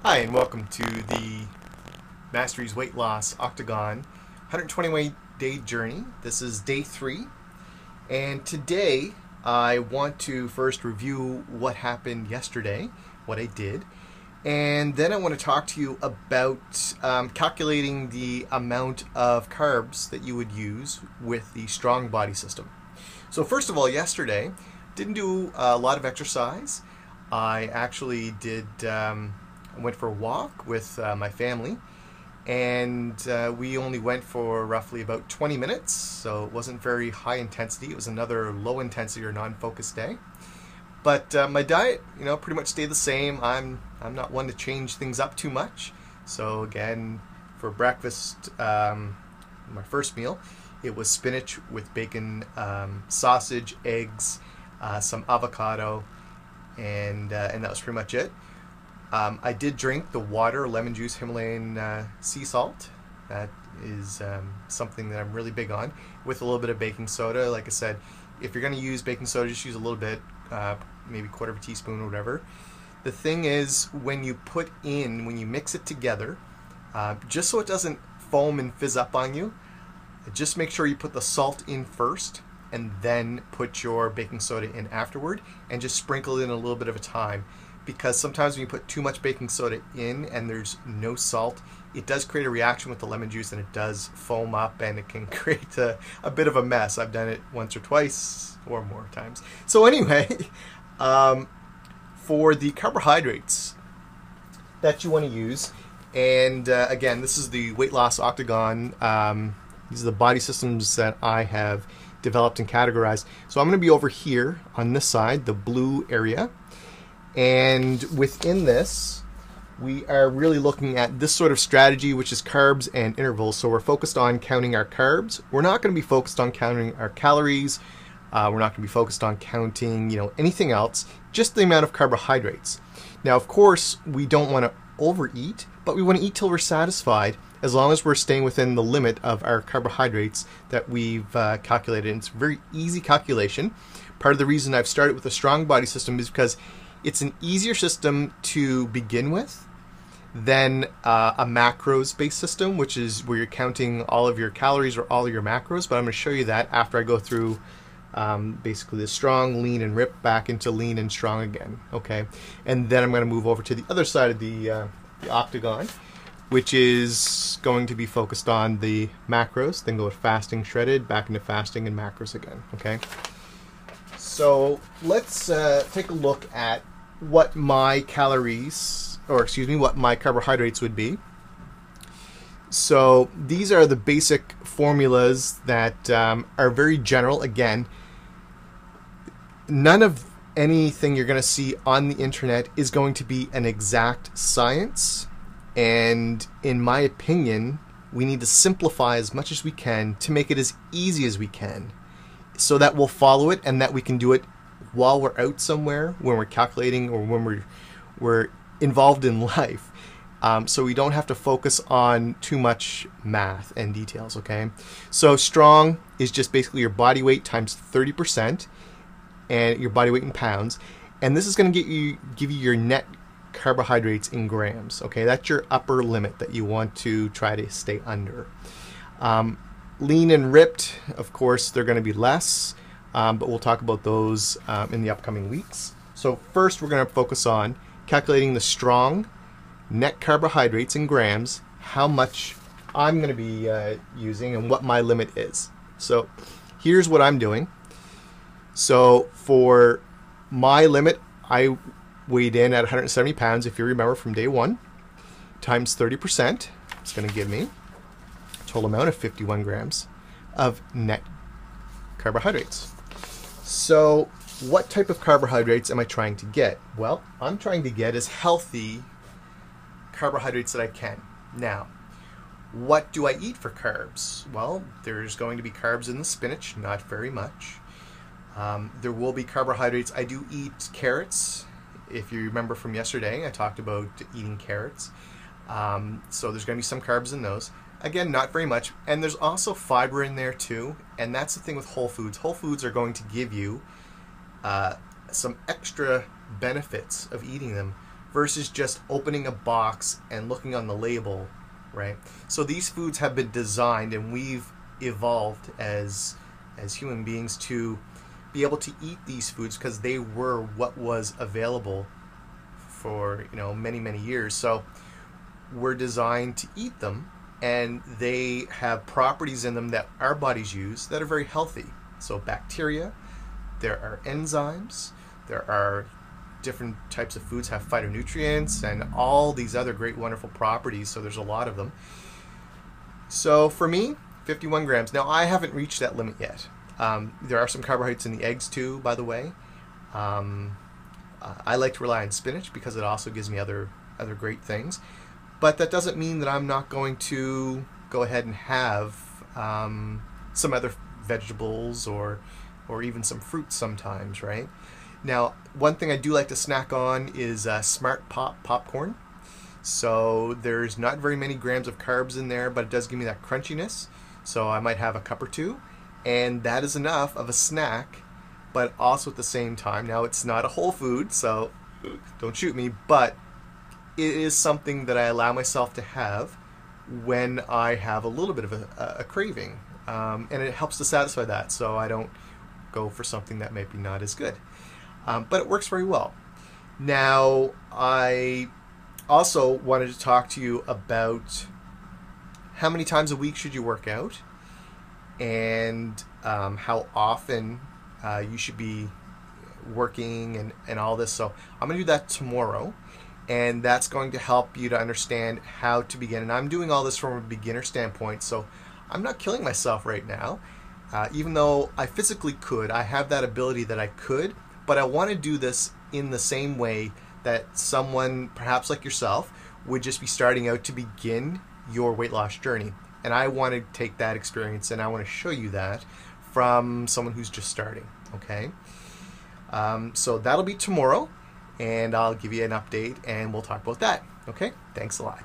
Hi, and welcome to the Masteries Weight Loss Octagon 120-day journey. This is day 3, and today I want to first review what happened yesterday, what I did, and then I want to talk to you about calculating the amount of carbs that you would use with the strong body system. So first of all, yesterday, didn't do a lot of exercise. I actually went for a walk with my family, and we only went for roughly about 20 minutes, so it wasn't very high intensity. It was another low intensity or non-focused day. But my diet, pretty much stayed the same. I'm not one to change things up too much. So again, for breakfast, my first meal, it was spinach with bacon, sausage, eggs, some avocado, and that was pretty much it. I did drink the water, lemon juice, Himalayan sea salt. That is something that I'm really big on, with a little bit of baking soda. Like I said, if you're going to use baking soda, just use a little bit, maybe a quarter of a teaspoon or whatever. The thing is, when you mix it together, just so it doesn't foam and fizz up on you, just make sure you put the salt in first and then put your baking soda in afterward, and just sprinkle it in a little bit of a time. Because sometimes when you put too much baking soda in and there's no salt, it does create a reaction with the lemon juice, and it does foam up, and it can create a bit of a mess. I've done it once or twice or more times. So anyway, for the carbohydrates that you want to use, and again, this is the Weight Loss Octagon. These are the body systems that I have developed and categorized. So I'm going to be over here on this side, the blue area. And within this, we are really looking at this sort of strategy, which is carbs and intervals. So we're focused on counting our carbs. We're not going to be focused on counting our calories. We're not going to be focused on counting, anything else, just the amount of carbohydrates. Now, of course, we don't want to overeat, but we want to eat till we're satisfied, as long as we're staying within the limit of our carbohydrates that we've calculated. And it's a very easy calculation. Part of the reason I've started with a strong body system is because it's an easier system to begin with than a macros-based system, which is where you're counting all of your calories or all of your macros. But I'm going to show you that after I go through basically the strong, lean, and rip back into lean and strong again. Okay, and then I'm going to move over to the other side of the octagon, which is going to be focused on the macros. Then go with fasting, shredded, back into fasting and macros again. Okay. So let's take a look at what my what my carbohydrates would be. So these are the basic formulas that are very general. Again, none of anything you're going to see on the internet is going to be an exact science. And in my opinion, we need to simplify as much as we can to make it as easy as we can, so that we'll follow it and that we can do it while we're out somewhere, when we're calculating, or when we're involved in life. So we don't have to focus on too much math and details, okay? So strong is just basically your body weight times 30%, and your body weight in pounds. And this is going to give you your net carbohydrates in grams, okay? That's your upper limit that you want to try to stay under. Lean and ripped, of course, they're going to be less, but we'll talk about those in the upcoming weeks. So first, we're going to focus on calculating the strong net carbohydrates in grams, how much I'm going to be using, and what my limit is. So here's what I'm doing. So for my limit, I weighed in at 170 pounds, if you remember, from day 1, times 30%. It's going to give me total amount of 51 grams of net carbohydrates. So what type of carbohydrates am I trying to get? Well, I'm trying to get as healthy carbohydrates that I can. Now, what do I eat for carbs? Well, there's going to be carbs in the spinach, not very much. There will be carbohydrates. I do eat carrots. If you remember from yesterday, I talked about eating carrots. So there's going to be some carbs in those. Again, not very much. And there's also fiber in there too. And that's the thing with whole foods. Whole foods are going to give you some extra benefits of eating them. versus just opening a box and looking on the label, right? So these foods have been designed, and we've evolved as human beings to be able to eat these foods because they were what was available for many years. So we're designed to eat them, and they have properties in them that our bodies use that are very healthy. So bacteria, there are enzymes, there are different types of foods have phytonutrients and all these other great wonderful properties. So there's a lot of them. So for me, 51 grams. Now I haven't reached that limit yet. There are some carbohydrates in the eggs too, by the way. I like to rely on spinach because it also gives me other great things. But that doesn't mean that I'm not going to go ahead and have some other vegetables or even some fruits sometimes, right? Now, one thing I do like to snack on is Smart Pop popcorn. So there's not very many grams of carbs in there, but it does give me that crunchiness. So I might have a cup or two, and that is enough of a snack, but also at the same time, now it's not a whole food, so don't shoot me, but it is something that I allow myself to have when I have a little bit of a craving, and it helps to satisfy that, so I don't go for something that maybe not as good. But it works very well. Now, I also wanted to talk to you about how many times a week should you work out, and how often you should be working and all this. So I'm going to do that tomorrow, and that's going to help you to understand how to begin. And I'm doing all this from a beginner standpoint, so I'm not killing myself right now. Even though I physically could, I have that ability that I could, but I want to do this in the same way that someone, perhaps like yourself, would just be starting out to begin your weight loss journey. And I want to take that experience and I want to show you that from someone who's just starting, okay? So that'll be tomorrow, and I'll give you an update and we'll talk about that, okay? Thanks a lot.